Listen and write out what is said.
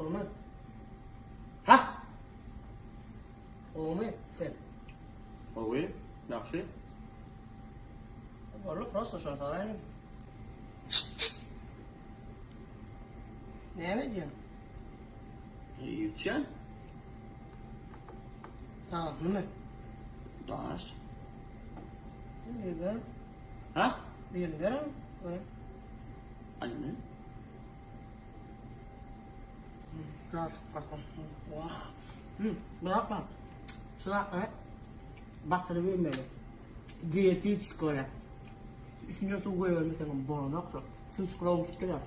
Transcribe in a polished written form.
Olma. Ha? Olma sen. Oy, yaxshi. Valla просто şunu sarayım. Ne yapacağım? Yutcan. Tamam, nima? Dash. Sen de ver. Ha? Bir ver. Ver. Aynen. Kalk, kalk. Vah. Bırakma. Şuna batırı vermeli. Diyetik skora. Üstüne su koyuyor mesela bana nakla. Su skora oluştu ya.